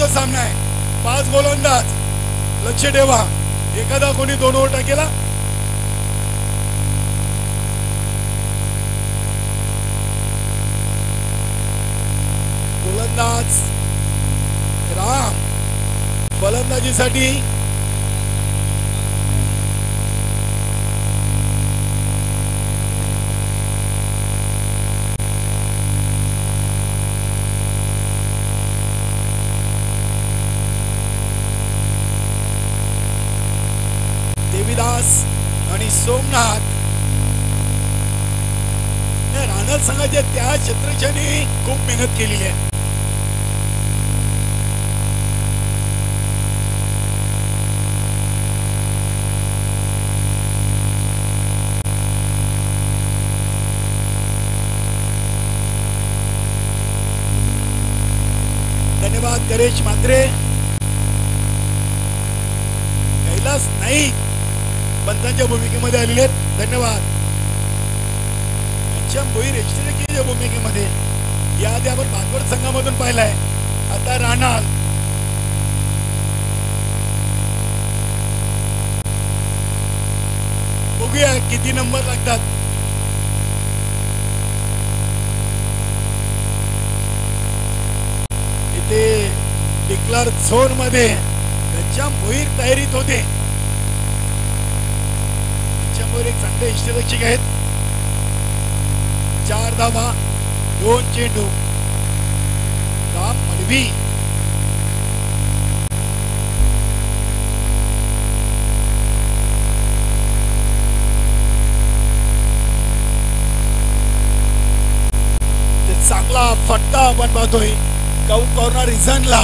ओव्हरचा सामना आहे. 5 गोलंदाज. लक्ष ठेवा, एखादा कोणी 2 ओव्हर टाकेला गोलंदाज राम फलंदाजीसाठी देवीदास आणि सोमनाथ. रानल संघाच्या त्या क्षेत्रक्षणी खूप मेहनत केलेली आहे. धन्यवाद गणेश मात्रे. कैलास नाईक पंतांच्या भूमिकेमध्ये आलेले आहेत. धन्यवाद. भोईर एक्स्ट्राच्या भूमिकेमध्ये याआधी आपण भागवत संघामधून पाहिलाय. आता राहणार बघूया किती नंबर लागतात. इथे डिक्लार झोन मध्ये घनश्याम भोईर तयारीत होते. घनश्याम भोईर एक चांगले इष्टरक्षक आहेत. 4 धावा 2 चेंडू. राम मडवी चांगला फटका आपण पाहतोय. कॉर्नर रिझनला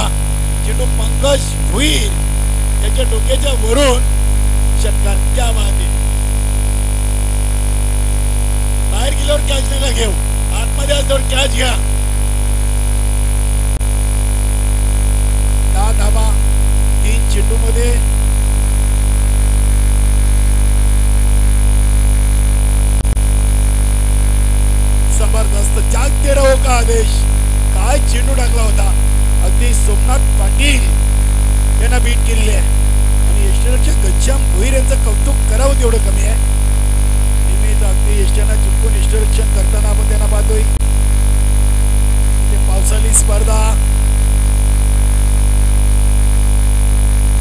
चेंडू पंकज भुईर त्याच्या डोक्याच्या वरून षटकार. क्या बात आहे. बाहेर गेल्यावर कॅच नका घेऊ, आतमध्ये असल्यावर कॅच घ्या. 10 धावा 3 चेंडू मध्ये. जबरदस्त. जागते रहो का आदेश. काय चेंडू टाकला होता. अगदी सोमनाथ पाटील यांना बीट केलेली आहे. आणि यष्टीरक्षक घनश्याम भोईर यांचं कौतुक करावं तेवढं कमी आहे. अगदी यष्ट्यांना चुकून इष्टरक्षण करताना आपण त्यांना पाहतोय. पावसाळी स्पर्धा.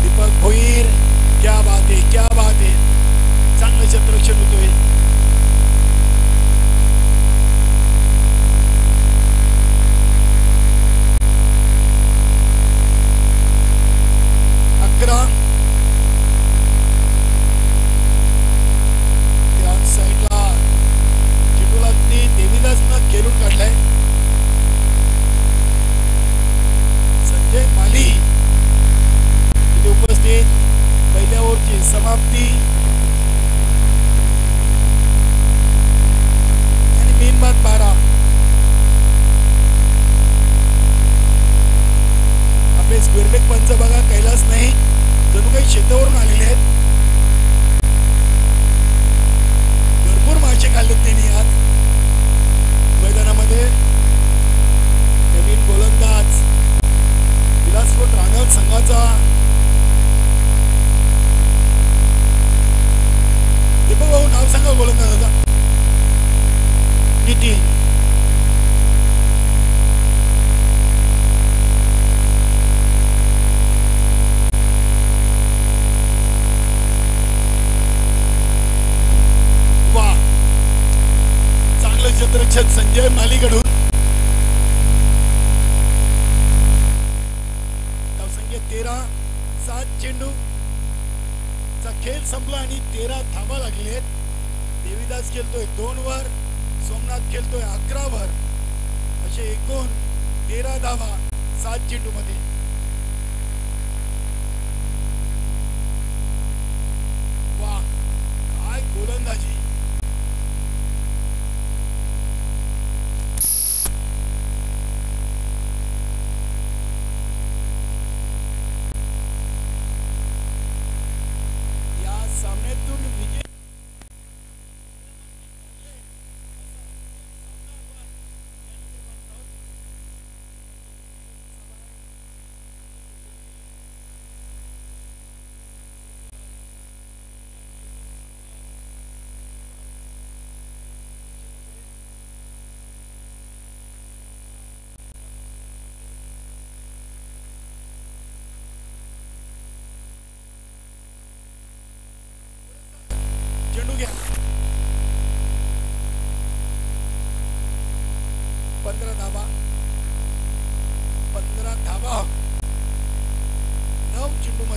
दीपक भोईर क्या बात आहे, क्या बात आहे. चांगलं क्षेत्ररक्षण होतोय. समाप्ती आणि मेनबाद 12. आपले स्क्वेअरलेग पंच बघा, कैलास नाही जणू काही शेतावरून आलेले आहेत. भरपूर मासे खाल्लेत त्यांनी आज मैदानामध्ये. नवीन गोलंदाज विलासपूर रानल संघाचा भाऊ नाव सांगा गोलंदाजाचा. नितीन. वा, चांगलं क्षेत्ररक्षक संजय मालीकडून. धावसंख्या 13. 7 चेंडू खेळ संपला आणि 13 धावा लागले. देवीदास खेळतोय 2 वर, सोमनाथ खेळतोय 11 वर. असे एकूण 13 धावा 7 चेंडू मध्ये. वा, काय गोलंदाजी.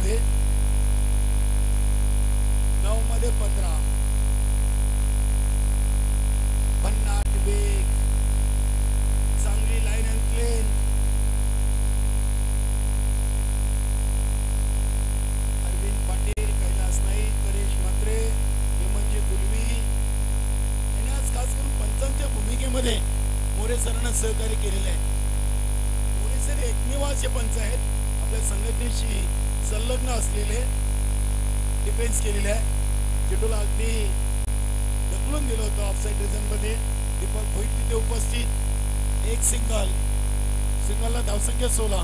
मध्ये 9 मध्ये 15 भन्नाट वेग, चांगली लाईन अँड क्लेन, अरविंद पाटील, कैलास नाईक, परेश म्हात्रे, हेमंजी गुलवी यांनी आज खास करून पंचांच्या भूमिकेमध्ये मोरे सरांना सहकार्य केलेले आहे. मोरे सर एकमेव असे पंच आहेत आपल्या संघटनेशी संलग्न असलेले, डिफेन्स केलेले आहे. चेंडूला अगदी ढकलून दिलं होतं ऑफसाईड रिझन मध्ये. दीपक भोईर तिथे उपस्थित. एक सिंगलला धावसंख्या 16.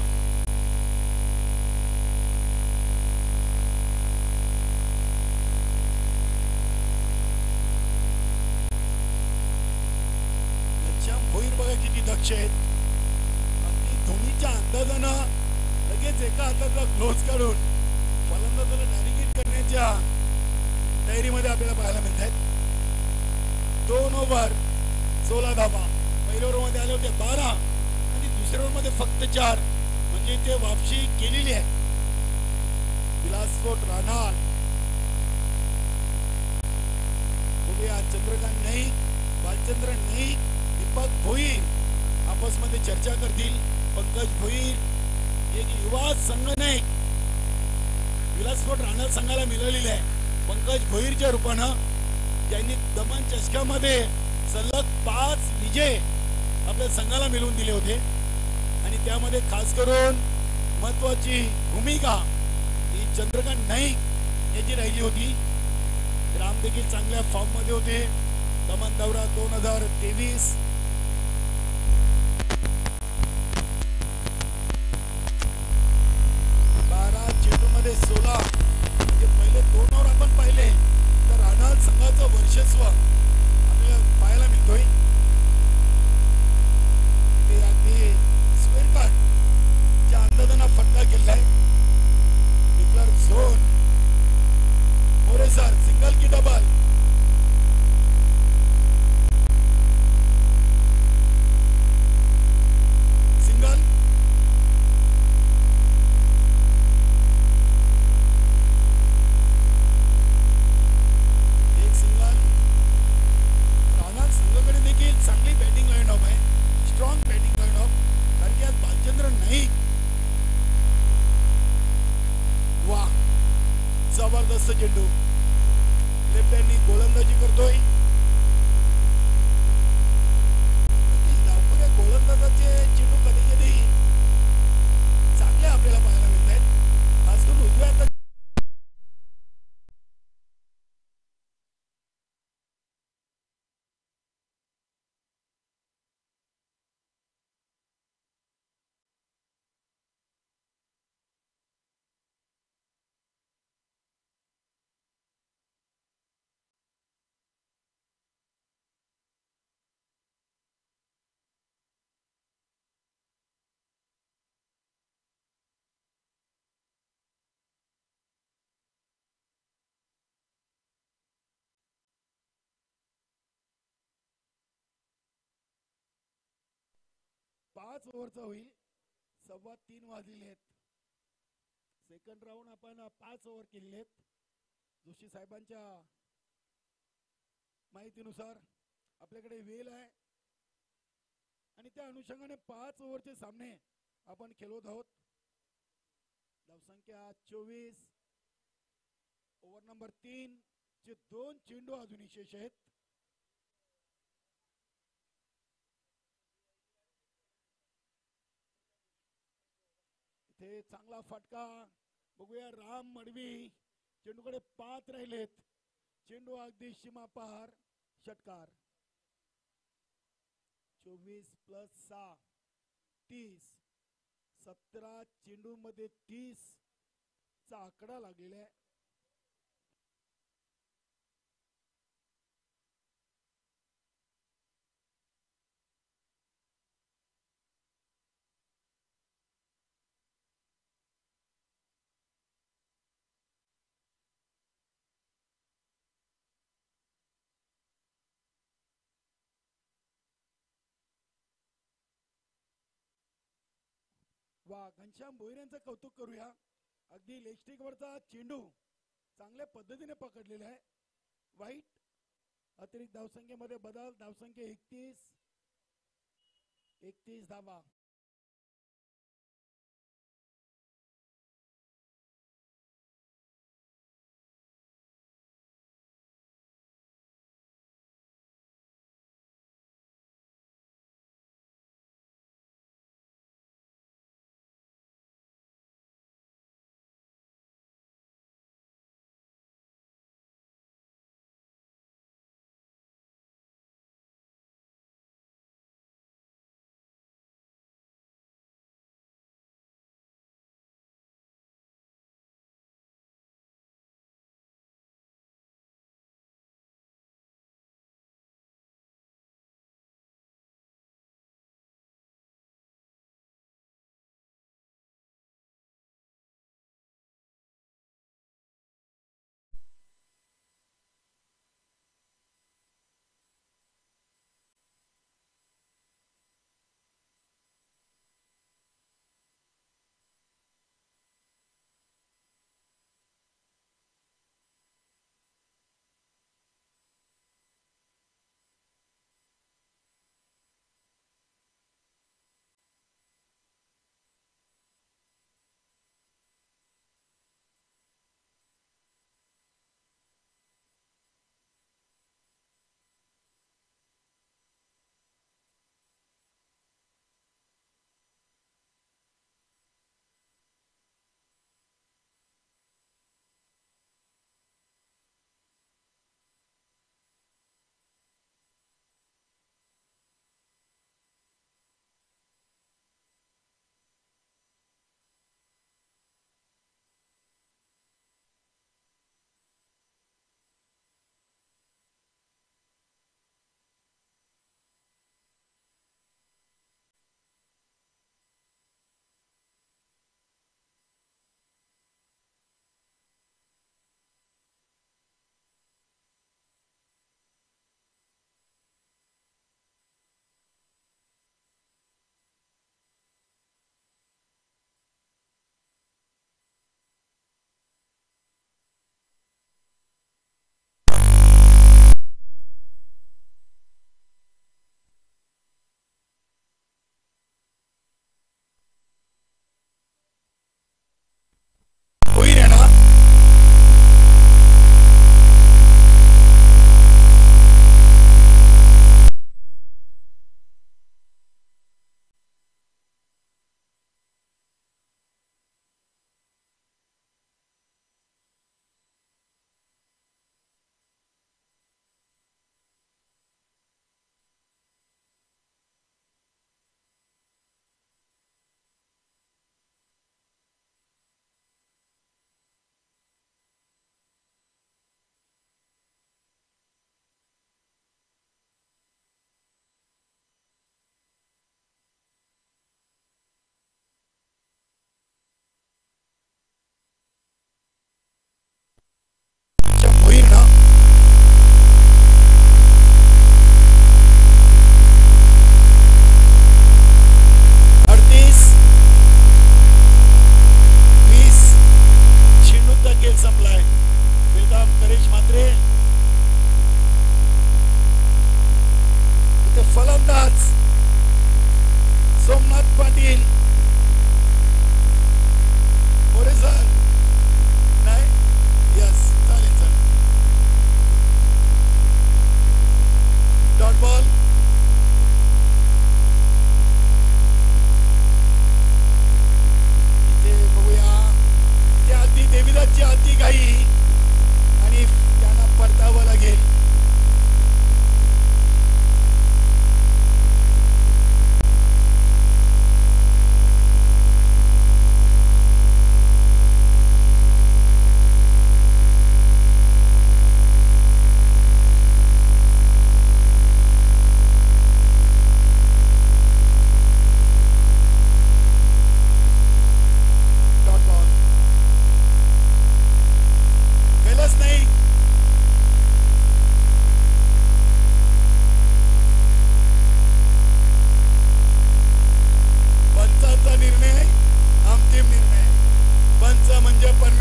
भोईर बघा किती दक्ष आहेत. अगदी धोनीच्या अंदाजानं लगेच एका हातातला ग्लोव्ज काढून फलंदाजाला डायरेक्ट करण्याच्या तयारीमध्ये आपल्याला पाहायला मिळत आहेत. 2 ओव्हर 16 धावा. पहिल्या ओव्हर मध्ये आले होते 12 आणि दुसऱ्या ओव्हर मध्ये फक्त 4, म्हणजे ते वापसी केलेली आहे. विलासकोट राहणार बघूया. चंद्रकांत नाईक, बालचंद्र नाईक, दीपक भोईर आपसमध्ये चर्चा करतील. पंकज भोईर एक युवा संघ नाईक विलासकोट राहणार संघाला मिळालेले आहे. पंकज भोईरच्या रूपानं त्यांनी दमन चषकामध्ये सलग 5 विजय आपल्या संघाला मिळवून दिले होते आणि त्यामध्ये खास करून महत्वाची भूमिका ही चंद्रकांत नाईक याची राहिली होती. राम देखील चांगल्या फॉर्म मध्ये होते. दमन दौरा 2023 12 चेंडूमध्ये 16, म्हणजे पहिले 2 ओव्हर आपण पाहिले तर राहणार संघाचं वर्चस्व आपल्याला पाहायला मिळतोय. ते अगदी स्क्वेअर कटच्या अंदाजानं फटका केलाय. Declare zone. More sir single की डबल. सिंगल. एक सिंगल. राहणार संघाकडे देखील चांगली बॅटिंग लाईन ऑफ आहे. Strong batting line of. कारण की आज बालचंद्र नाईक वा जबरदस्त चेंडू लेफ्ट हँडनी गोलंदाजी करतोय. धावपुऱ्या गोलंदाजाचे चेंडू कधी कधी चांगले आपल्याला पाहायला मिळत आहेत. खास करून उजव्या हातात पाच ओव्हरचा होईल. 3:15 वाजलेले आहेत. सेकंड राऊंड आपण 5 ओव्हर केलेले आहेत. जोशी साहेबांच्या माहितीनुसार आपल्याकडे वेळ आहे आणि त्या अनुषंगाने 5 ओव्हरचे सामने आपण खेळत आहोत. धावसंख्या 24. ओव्हर नंबर 3 चे 2 चेंडू अजूनही शेष आहेत. इथे चांगला फटका बघूया. राम मडवी चेंडूकडे पाहत राहिलेत. चेंडू अगदी सीमा पार. षटकार. 24 + 6 30. 17 चेंडू मध्ये 30 चा आकडा लागलेला आहे. वा घनश्याम भोईर यांचं कौतुक करूया. अगदी लेगस्टिक वरचा चेंडू चांगल्या पद्धतीने पकडलेला आहे. वाईट. अतिरिक्त धावसंख्येमध्ये बदल. धावसंख्या 31 धावा.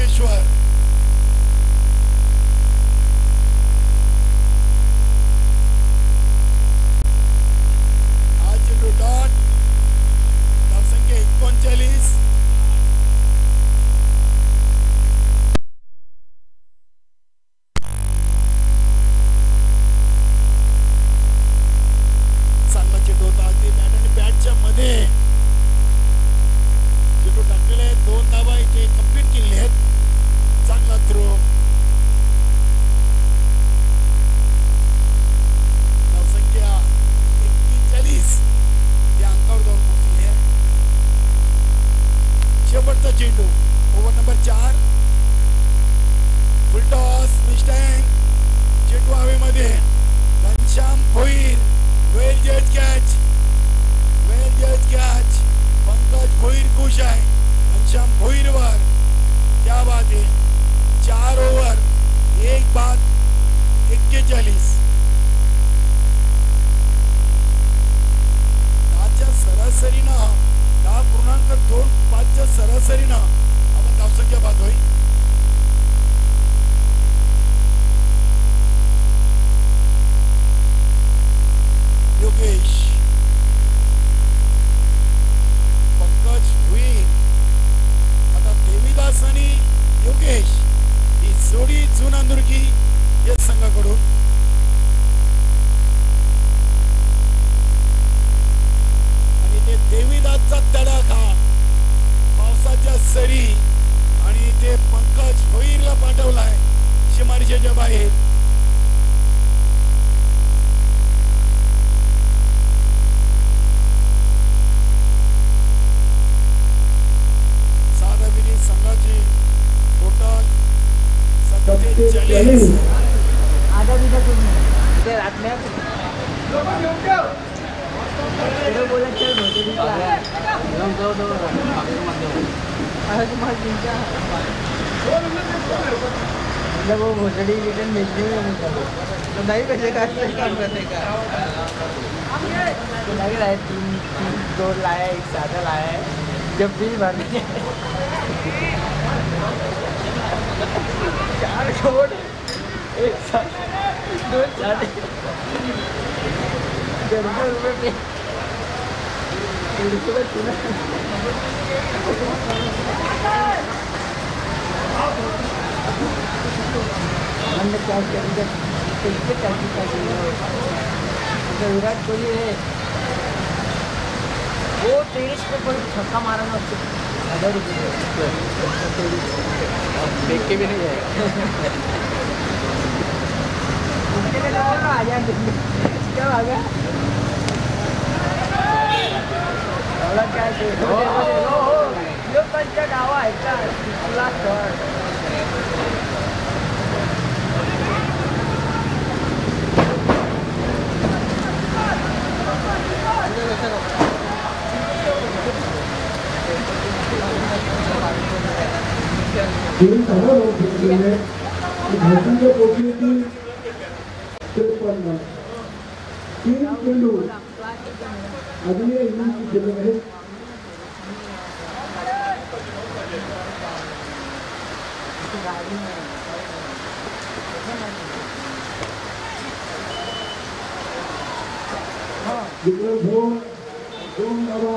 भुवनेश्वर. हा चेंडू डॉट. धावसंख्या 39. चांगला चेंडू होता अगदी बॅट आणि बॅटच्या मध्ये चेंडू टाकलेले आहेत. 2 धावा इथे कंप्लीट केलेले आहेत. चांगला थ्रो. धावसंख्या 41 या अंकावर जाऊन पोहोचली आहे. शेवटचा चेंडू ओव्हर नंबर 4. फुल टॉस मिस्टँग. चेंडू हवेमध्ये. घनश्याम भोईर वेल जज कॅच. पंकज भोईर खुश आहे घनश्याम भोईरवर. क्या बात है. 4 ओव्हर 1 बाद 41. 10च्या सरासरीनं 10.25च्या सरासरीनं आपण धावसंख्या पाहतोय. योगेश. पंकज भुईर. आता देवीदास आणि योगेश ही जोडी जुनांदुर्गी या संघाकडून. आणि ते देवीदासचा तडाखा पावसाच्या सरी आणि ते पंकज भुईरला पाठवलाय सीमारेषेच्या बाहेर. संघाची टोटल 47. आधा बिधा तुम्ही ते रातल्या बोलत चल भोसडी वो भोसडी रिटर्न भेजने में तो नहीं कैसे काटते काम करते का तो लग रहा है 2 लाया 1 सादा लाया है. जब भी भरने 4 छोड़ 1 साथ 2 साढ़े 150 रुपये पे 150 रुपये चुना. हमने क्या करेंगे कैसे विराट कोहली है वो 23 पे पर छक्का मारा ना 1000 रुपये देख के भी नहीं जाएगा. आ जाए क्या आ गया क्या पंचा डावा है क्या तीन सगळं लोक घेतलेले भारतीय पोटीतील 53 3 चेंडू अजूनही इनिंग केले आहेत. दोन धावा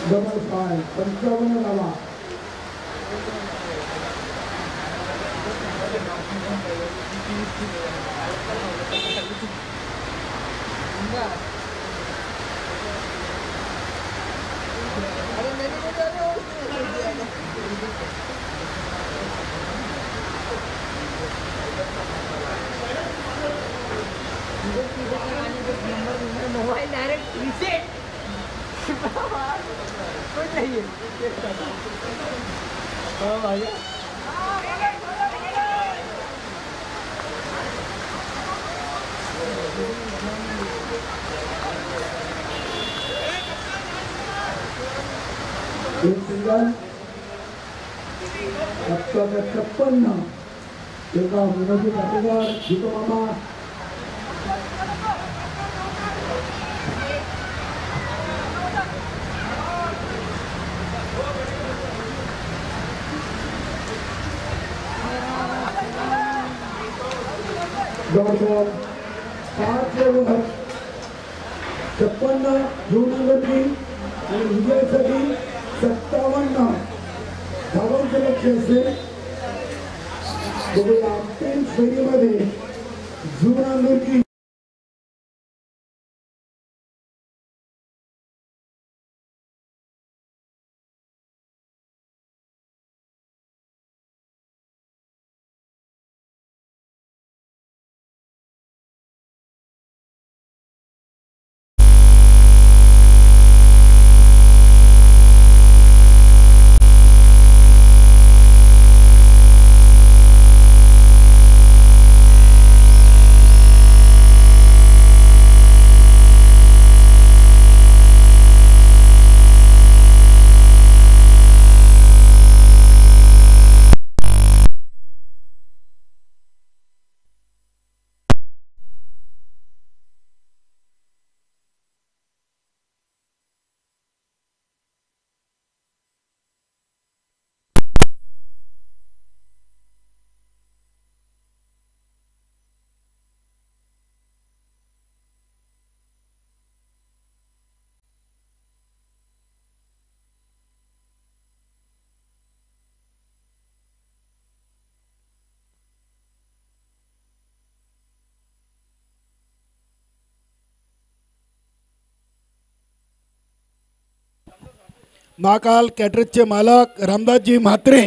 डबल 5 55 धावा. मोबाइल डायरेक्ट रीसेट कुछ नहीं है. हाँ भैया एक सिंगल 56 एका विनोदी पाटीदार जितो मामा dot ball 5 over 56 zone number 3 आणि विजयासाठी 57 धावांचे लक्ष्य असेल. बघूया अंतिम फेरीमध्ये झोन नंबर 3 महाकाल कॅटरेजचे मालक रामदासजी म्हात्रे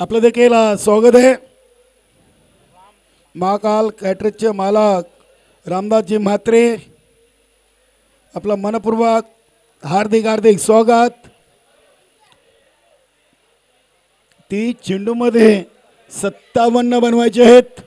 आपलं देखील स्वागत आहे. महाकाल कॅटरेजचे मालक रामदासजी म्हात्रे आपलं मनपूर्वक हार्दिक हार्दिक स्वागत. 30 चेंडूमध्ये 57 बनवायचे आहेत.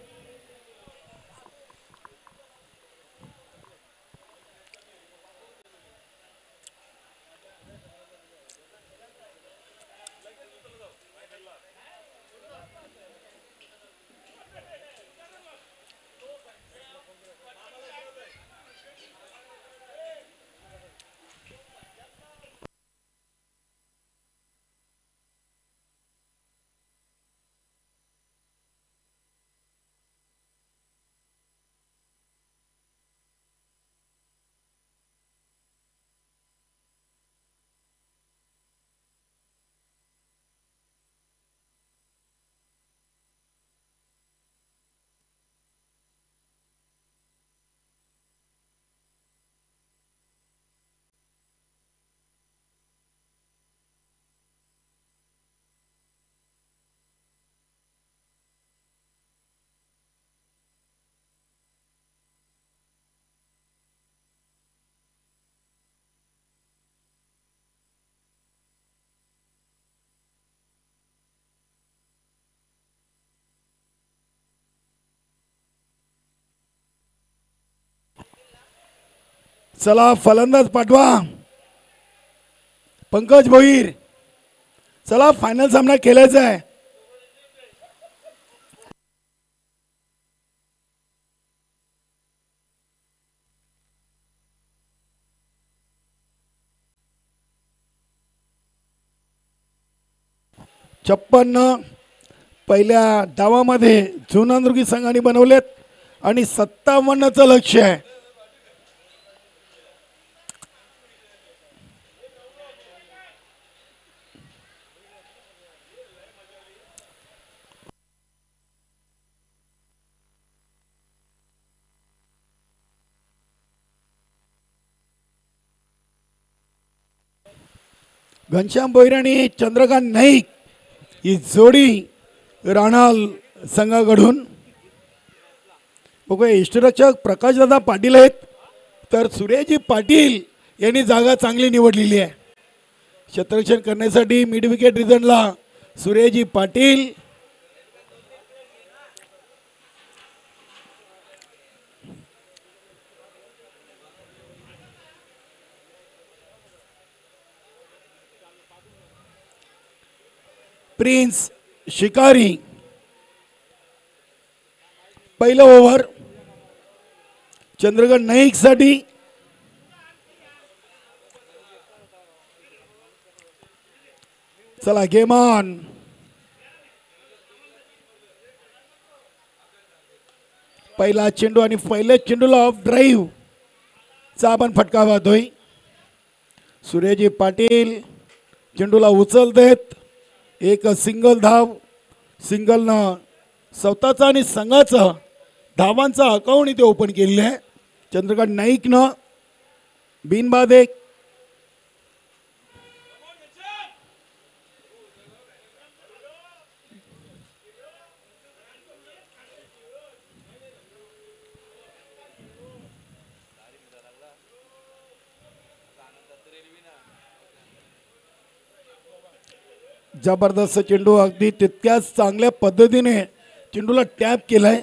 चला फलंदाज पाठवा पंकज भोईर. चला फायनल सामना खेळायचा आहे. छप्पन्न पहिल्या डावामध्ये जुनांदुर्गी संघाने बनवलेत आणि 57चं लक्ष्य आहे. घनश्याम भोईर आणि चंद्रकांत नाईक ही जोडी राणाल संघाकडून. बघूया इष्टरक्षक प्रकाशदादा पाटील आहेत, तर सूर्यजी पाटील यांनी जागा चांगली निवडलेली आहे. क्षेत्ररक्षण करण्यासाठी मिड विकेट रिझनला सूर्यजी पाटील. प्रिन्स शिकारी पहिलं ओव्हर चंद्रकांत नाईक साठी. चला गेम ऑन. पहिला चेंडू आणि पहिल्या चेंडूला ऑफ ड्राईव्ह चा आपण फटका पाहतोय. सूर्यजी पाटील चेंडूला उचल देत एक सिंगल धाव. सिंगलनं स्वतःचं आणि संघाचं धावांचा अकाउंट इथे ओपन केलेलं आहे. चंद्रकांत नाईकनं बिनबाद एक. जबरदस्त चेंडू अगदी तितक्याच चांगल्या पद्धतीने चेंडूला टॅप केलाय.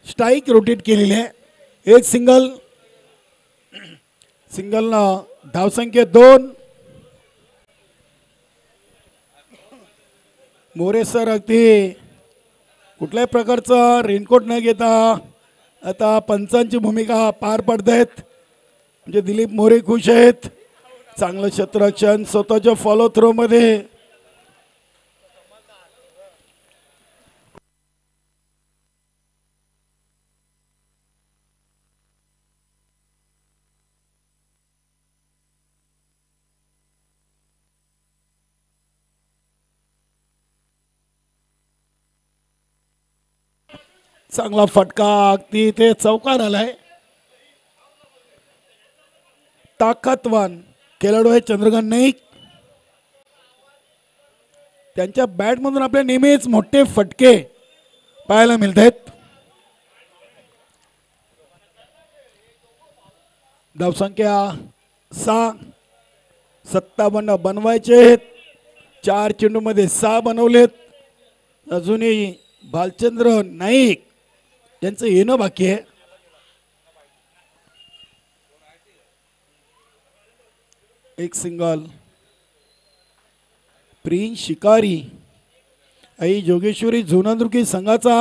स्ट्राईक रोटेट केलेली आहे. एक सिंगल. सिंगलनं धावसंख्या 2. मोरे सर अगदी कुठल्याही प्रकारचा रेनकोट न घेता आता पंचांची भूमिका पार पडत आहेत. म्हणजे दिलीप मोरे खुश आहेत. चांगलं क्षेत्ररक्षण स्वतःच्या फॉलो थ्रो मध्ये. चांगला फटका अगदी ते चौकार आलाय. ताकदवान खेळाडू आहे चंद्रकांत नाईक. त्यांच्या बॅटमधून आपल्या नेहमीच मोठे फटके पाहायला मिळत आहेत. धावसंख्या 6. 57 बनवायचे आहेत. 4 चेंडूमध्ये 6 बनवलेत. अजूनही भालचंद्र नाईक यांचं येणं बाकी आहे. एक सिंगल. प्रिन्स शिकारी आई जोगेश्वरी झुनादुर्गी संघाचा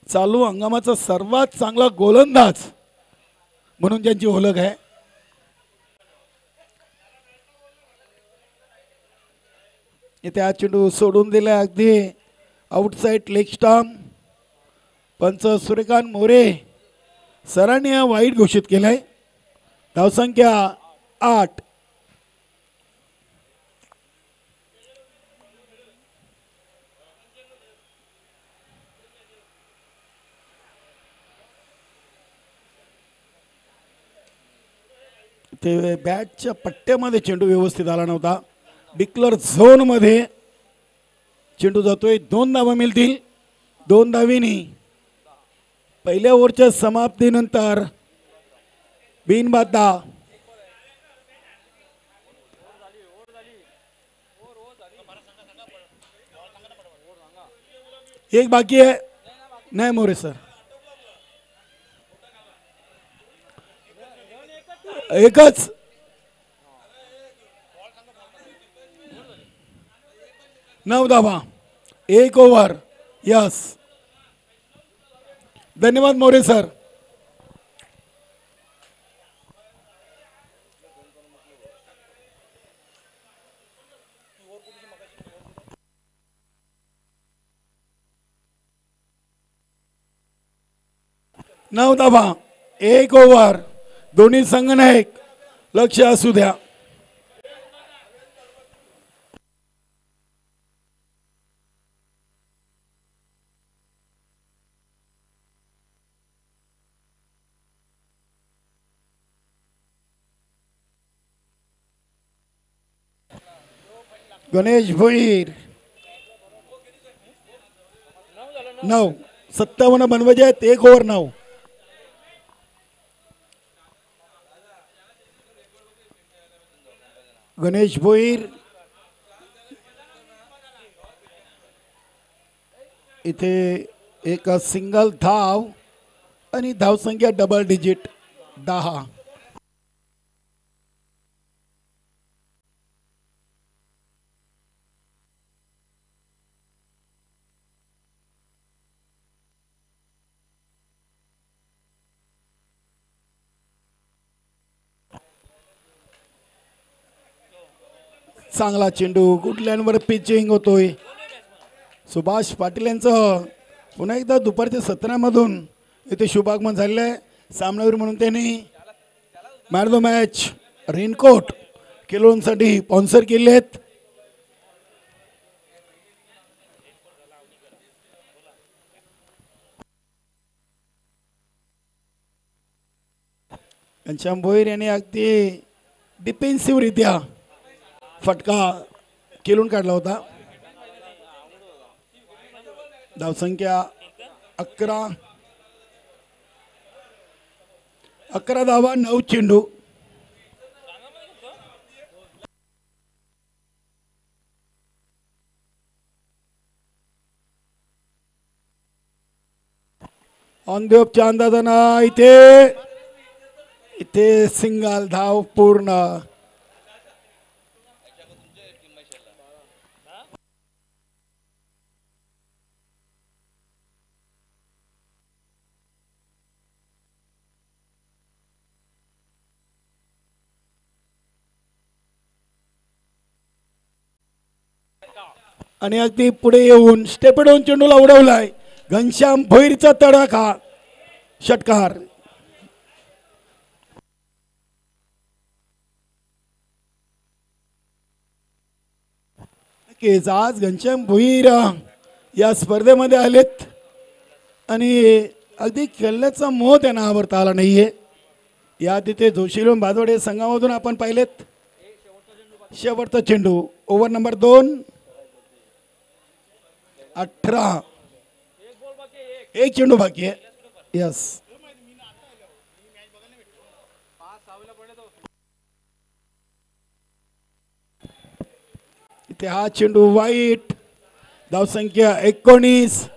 चालू हंगामाचा सर्वात चांगला गोलंदाज म्हणून त्यांची ओळख आहे. इथे हा चेंडू सोडून दिला अगदी आउटसाइड लेग स्टंप. पंच सूर्यकांत मोरे सरांनी हा वाईट घोषित केलाय. धावसंख्या 8. ते बॅटच्या पट्ट्यामध्ये चेंडू व्यवस्थित आला नव्हता. डिक्लर झोन मध्ये चेंडू जातोय. 2 धावा मिळतील. 2 धावींनी पहिल्या ओव्हरच्या समाप्तीनंतर बिनबाद धाव. एक बाकी आहे. नाही मोरे सर एकच. नऊ धावा 1 ओव्हर. यस धन्यवाद मोरे सर. नऊ धावा 1 ओव्हर. दोन्ही संघनायक लक्ष असू द्या. गणेश भोईर 9. 57 बनवायचे आहेत. 1 ओव्हर 9. गणेश भोईर इथे एक सिंगल धाव आणि धावसंख्या डबल डिजिट 10. चांगला चेंडू गुडलँडवर पिचिंग होतोय. सुभाष पाटील यांचं पुन्हा एकदा दुपारच्या 17 मधून इथे शुभागमन झालेलं आहे सामनावीर म्हणून त्यांनी man of the match raincoat खेळूंसाठी स्पॉन्सर केले आहेत. घनश्याम भोईर यांनी अगदी डिफेन्सिव्हरित्या फटका खेळून काढला होता. धावसंख्या 11 धावा 9 चेंडू. ऑन द ऑफच्या अंदाजानं इथे सिंगल धाव पूर्ण. आणि अगदी पुढे येऊन स्टेपडोन चेंडूला उडवलाय. घनश्याम भोईरचा तडाखा षटकार. आज घनश्याम भोईर या स्पर्धेमध्ये आलेत आणि अगदी खेळण्याचा मोह त्यांना आवडता आला नाहीये. या तिथे जोशीलोन भादवडे संघामधून आपण पाहिलेत. शेवटचा चेंडू ओव्हर नंबर 2. 18 एक चेंडू बाकी आहे. यस इथे हा चेंडू वाईट. धावसंख्या 19.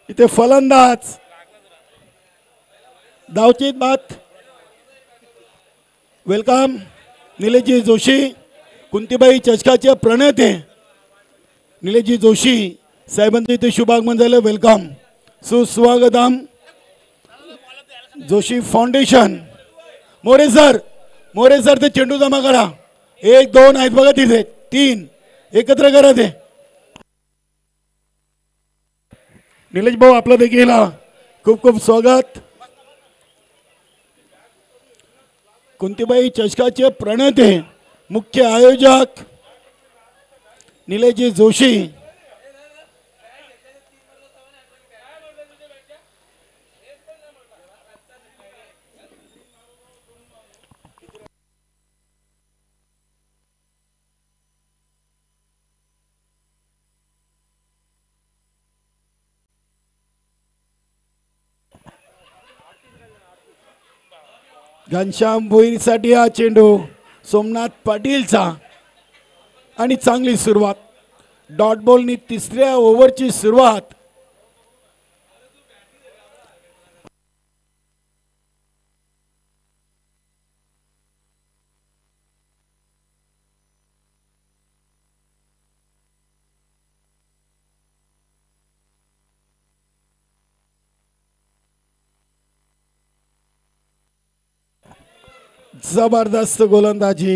इथे फलंदाज धावचीत बात. वेलकम निलेशजी जोशी, कुंतीबाई चषकाचे प्रणेते निलेशजी जोशी साहेबांचं इथे शुभागमन झालं. वेलकम सुस्वागतम. जोशी फाउंडेशन. मोरे सर ते चेंडू जमा करा. 1 2 आहेत बघा तिथे 3 एकत्र करा ते. निलेश भाऊ आपलं देखील खूप खूप स्वागत. कुंतीबाई चषकाचे प्रणेते मुख्य आयोजक निलेशजी जोशी. घनश्याम भोईरसाठी हा चेंडू सोमनाथ पाटीलचा आणि चांगली सुरुवात. डॉट बॉलनी 3ऱ्या ओव्हरची सुरुवात. जबरदस्त गोलंदाजी.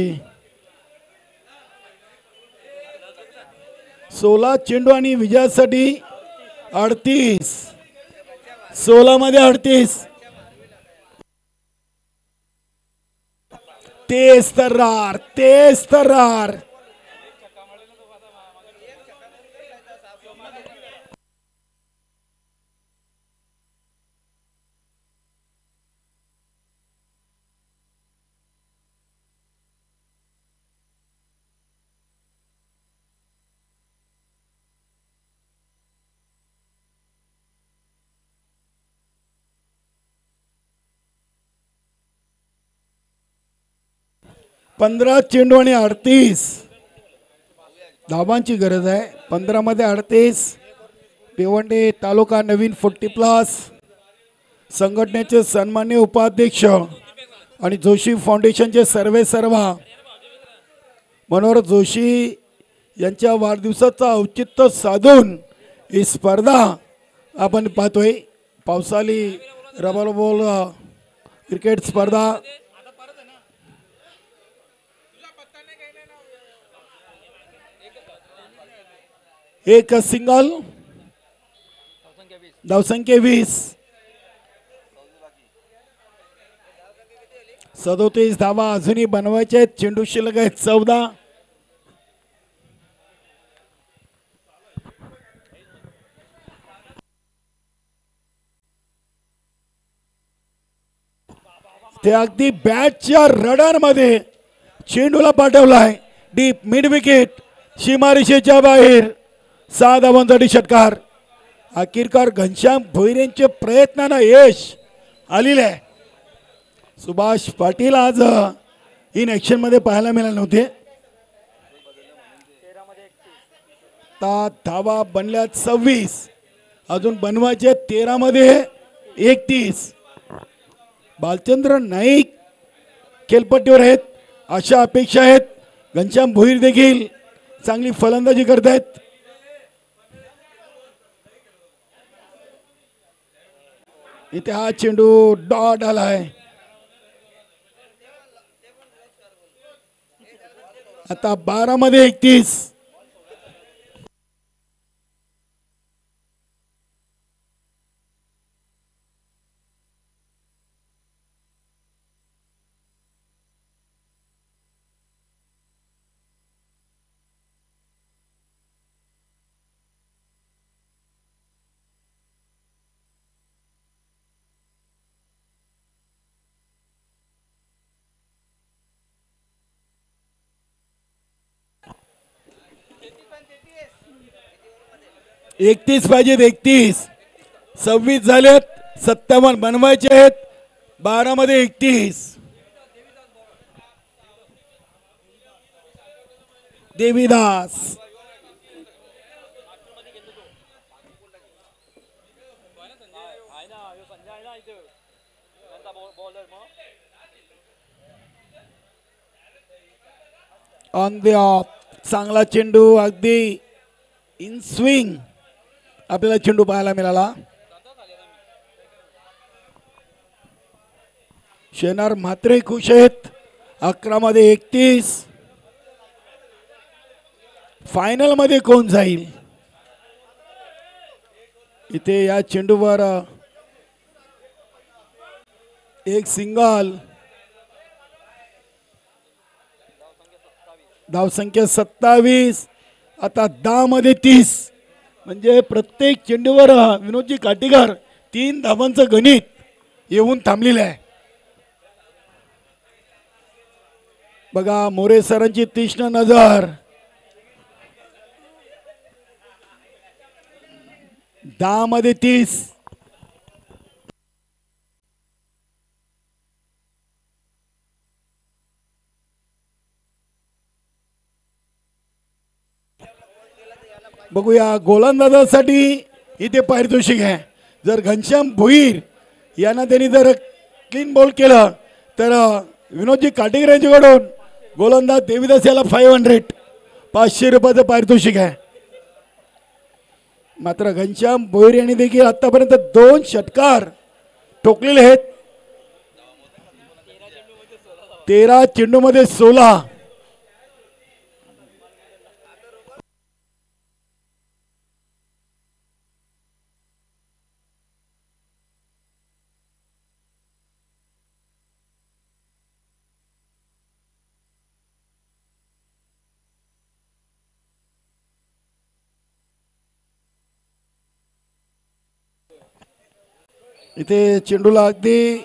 16 चेंडू आणि विजयासाठी 38. 16 मध्ये 38. तेज तर्रार. पंधरा चेंडू आणि 38 धावांची गरज आहे. 15 मध्ये 38. भिवंडी तालुका नवीन 40+ संघटनेचे सन्माननीय उपाध्यक्ष आणि जोशी फाउंडेशनचे सर्वे सर्वा मनोहर जोशी यांच्या वाढदिवसाचं औचित्य साधून ही स्पर्धा आपण पाहतोय. पावसाळी रबर बॉल क्रिकेट स्पर्धा एक सिंगल धावसंख्या 20 37 धावा अजूनही बनवायचे आहेत. चेंडू शिल्लक आहेत 14. ते अगदी बॅटच्या रडार मध्ये चेंडूला पाठवलाय डीप मिड विकेट सीमारेषेच्या बाहेर. 6 धावांसाठी षटकार. अखेरकार घनश्याम भोईरेंच्या प्रयत्नांना यश आलेले आहे. सुभाष पाटील आज इन ऍक्शन मध्ये पाहायला मिळाले नव्हते. धावा बनल्या 26 अजून बनवायचे 13 मध्ये 31. बालचंद्र नाईक खेळपट्टीवर आहेत अशा अपेक्षा आहेत. घनश्याम भोईर देखील चांगली फलंदाजी करतायत. इथे हा चेंडू डॉट आलाय. आता 12 मध्ये 31. एकतीस पाहिजेत 31. 26 झालेत. 57 बनवायचे आहेत. 12 मध्ये 31. Devidas on the of. चांगला चेंडू अगदी इन स्विंग आपल्याला चेंडू पाहायला मिळाला. शेनार म्हात्रे खुश आहेत. 11 मध्ये 31. फायनल मध्ये कोण जाईल. इथे या चेंडूवर एक सिंगल. धावसंख्या 27. आता 10 मध्ये 30 म्हणजे प्रत्येक चेंडूवर विनोदजी काटीकर 3 धावांचं गणित येऊन थांबलेलं आहे. बघा मोरे सरांची तीक्ष्ण नजर. 10 मध्ये 30. बघूया गोलंदाजासाठी इथे पारितोषिक आहे. जर घनश्याम भोईर यांना त्यांनी जर क्लीन बॉल केलं तर विनोदजी काटेकर यांच्याकडून गोलंदाज देवीदास याला 500 500 रुपयाचं पारितोषिक आहे. मात्र घनश्याम भोईर यांनी देखील आतापर्यंत 2 षटकार ठोकलेले आहेत. 13 चेंडूमध्ये 16. इथे चेंडूला अगदी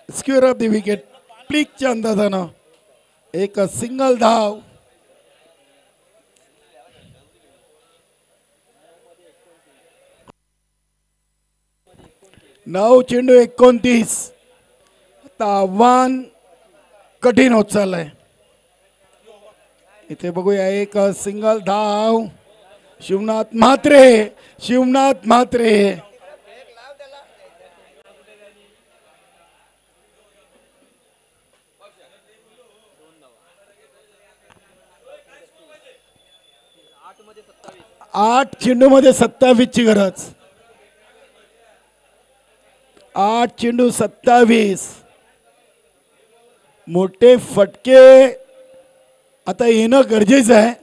स्क्वेअर ऑफ द विकेट प्लिकच्या अंदाजानं एक सिंगल धाव. नऊ चेंडू 29. आता आव्हान कठीण होत चाललंय. इथे बघूया एक सिंगल धाव. शिवनाथ म्हात्रे 8 चेंडूमध्ये 27ची गरज. 8 चेंडू 27. मोठे फटके आता येणं गरजेचं आहे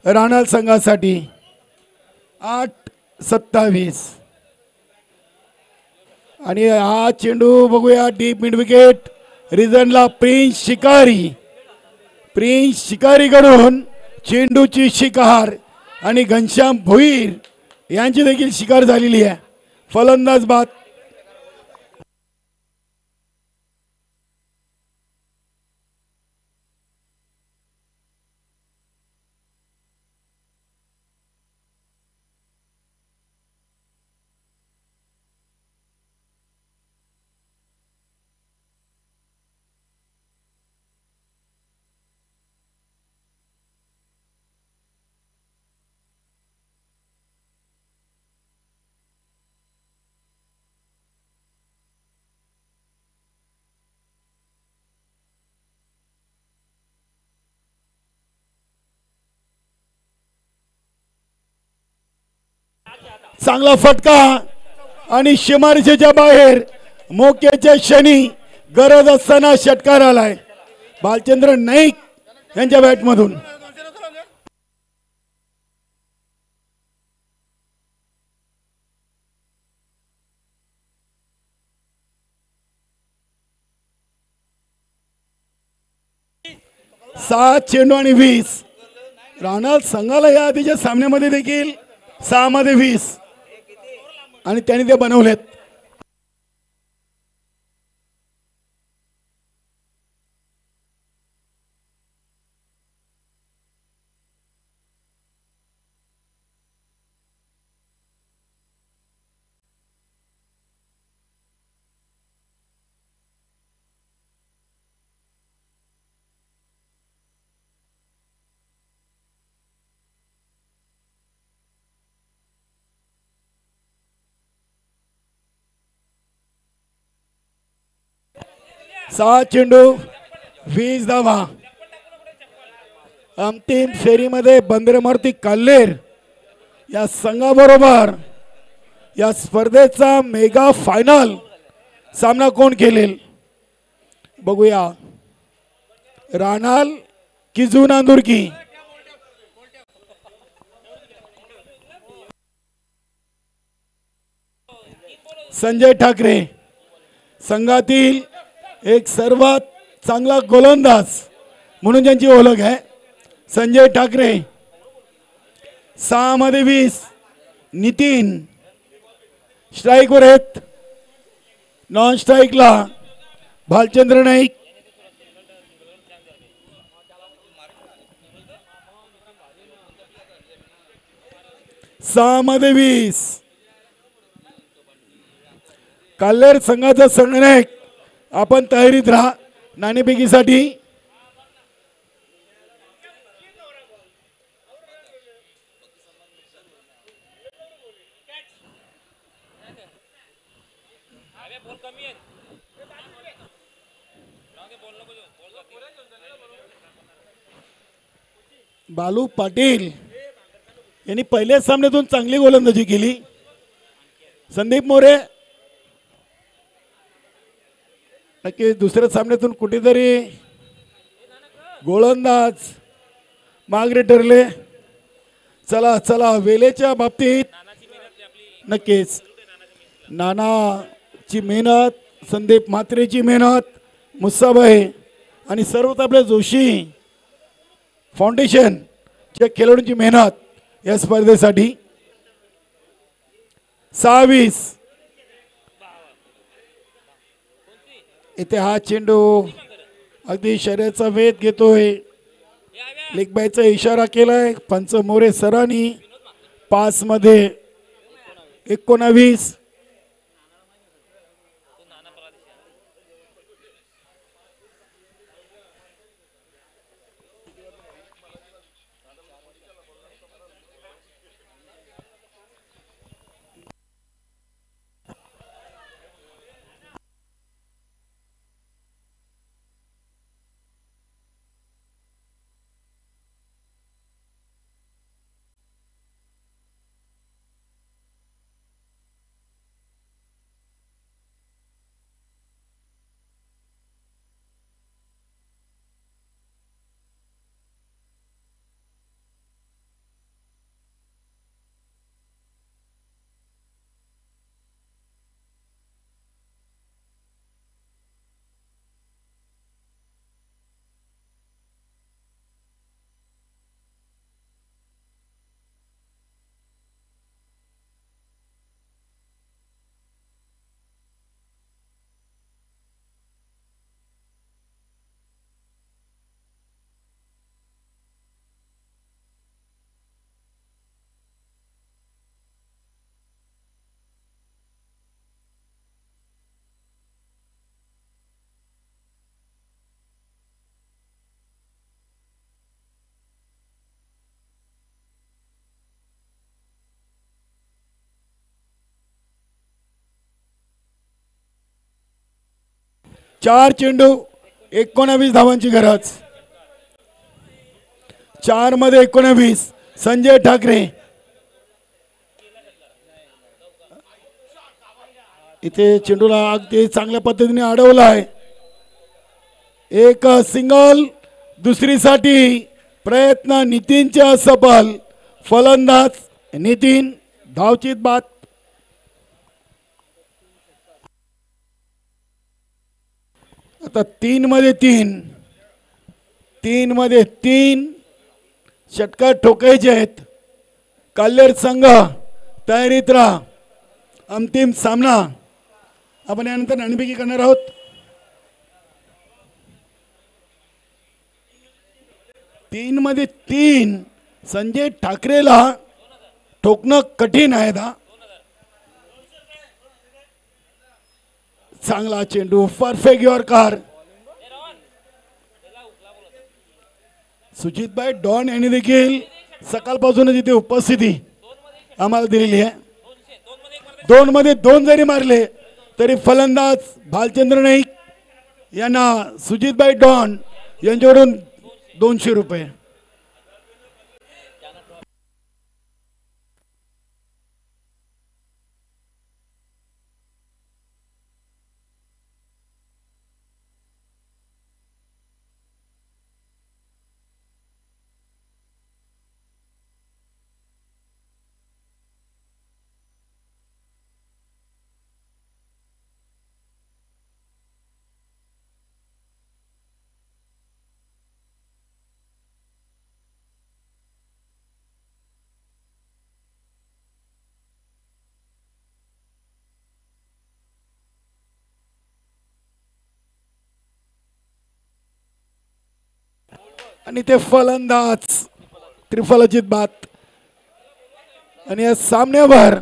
राणाल संघासाठी. 8-27 आणि हा चेंडू बघूया डीप मिड विकेट रिझनला प्रिन्स शिकारीकडून चेंडूची शिकार आणि घनश्याम भोईर यांची देखील शिकार झालेली आहे. फलंदाज बाद. चांगला फटका आणि सीमारेषेच्या बाहेर मोक्याच्या क्षणी गरज असताना षटकार आलाय भालचंद्र नाईक यांच्या बॅटमधून. सात चेंडू आणि 20. राणा संघाला या आधीच्या सामन्यामध्ये देखील 6 मध्ये 20 आणि त्यांनी ते बनवलेत. सहा चेंडू 20 धावा. अंतिम फेरीमध्ये बंदरमारुती काल्हेर या संघाबरोबर या स्पर्धेचा मेगा फायनल सामना कोण खेळेल बघूया. राणाल की जून अंदुरकी. संजय ठाकरे संघातील एक सर्वात चांगला गोलंदाज म्हणून ज्यांची ओळख आहे संजय ठाकरे. 6 मध्ये 20. नितीन स्ट्राईकवर आहेत. नॉन स्ट्राईकला भालचंद्र नाईक. सहा मध्ये 20. काल्हेर संघाचा संघनायक आपण तयारीत राहा नाणेफेकीसाठी. बालू पाटील यांनी पहिल्या सामन्यातून चांगली गोलंदाजी केली. संदीप मोरे नक्की दुसऱ्या सामन्यातून कुठेतरी गोलंदाज मागरे ठरले. चला चला वेलेच्या बाबतीत नक्कीच नानाची मेहनत, संदीप म्हात्रेची मेहनत, मुसाबाई आणि सर्वच आपल्या जोशी फाउंडेशनच्या खेळाडूंची मेहनत या स्पर्धेसाठी. 26 इथे हा चेंडू अगदी शर्यतीचा वेध घेतोय. लेगबायचा इशारा केलाय पंच मोरे सरांनी. 5 मध्ये 19. 4 चेंडू 19 धावांची गरज. 4 मध्ये 19. संजय ठाकरे इथे चेंडूला अगदी चांगल्या पद्धतीने अडवला आहे. एक सिंगल दुसरीसाठी प्रयत्न नितीनच्या सफल. फलंदाज नितीन. धावचीत बाद. आता 3 मध्ये 3. 3 मध्ये 3 षटकार ठोकायचे आहेत. काल्हेर संघ तयारीत राहा. अंतिम सामना आपण यानंतर नाणेफेकी करणार आहोत. तीन मध्ये 3 संजय ठाकरेला ठोकणं कठीण आहे. चांगला चेंडू. Perfect yorker. सुजितभाई डॉन यांनी देखील सकाळपासूनच इथे उपस्थिती आम्हाला दिलेली आहे. 2 मध्ये 2 जरी मारले तरी फलंदाज भालचंद्र नाईक यांना सुजितभाई डॉन यांच्याकडून 200 रुपये. आणि ते फलंदाज त्रिफलाचित बाद. आणि या सामन्यावर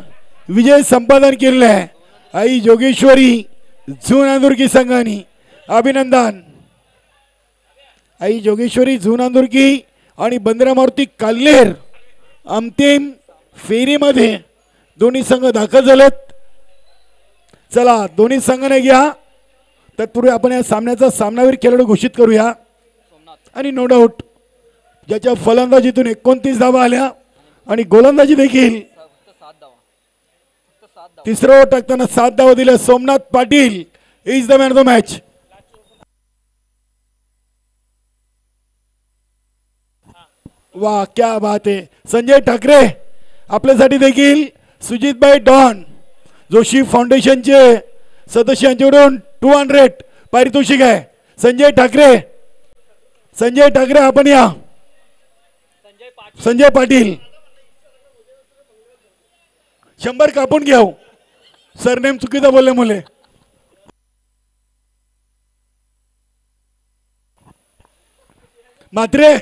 विजय संपादन केलेला आहे आई जोगेश्वरी झुनांदुर्की संघाने. अभिनंदन. आई जोगेश्वरी झुनांदुर्की आणि बंदरामारुती काल्हेर अंतिम फेरीमध्ये दोन्ही संघ दाखल झालेत. चला दोन्ही संघाने घ्या. तत्पूर्वी आपण या सामन्याचा सामनावीर खेळाडू घोषित करूया. आणि नो डाऊट ज्याच्या फलंदाजीतून 29 धावा आल्या आणि गोलंदाजी देखील तिसरं टाकताना 7 धावा दिल्या Somnath Patil is the man of the match. वा क्या बात आहे. संजय ठाकरे आपल्यासाठी देखील सुजितभाई डॉन जोशी फाउंडेशनचे सदस्य यांच्याकडून 200 पारितोषिक आहे. संजय ठाकरे आपण या. संजय पाटील 100 कापून घ्या. सरनेम चुकीचा बोलले मुले. म्हात्रे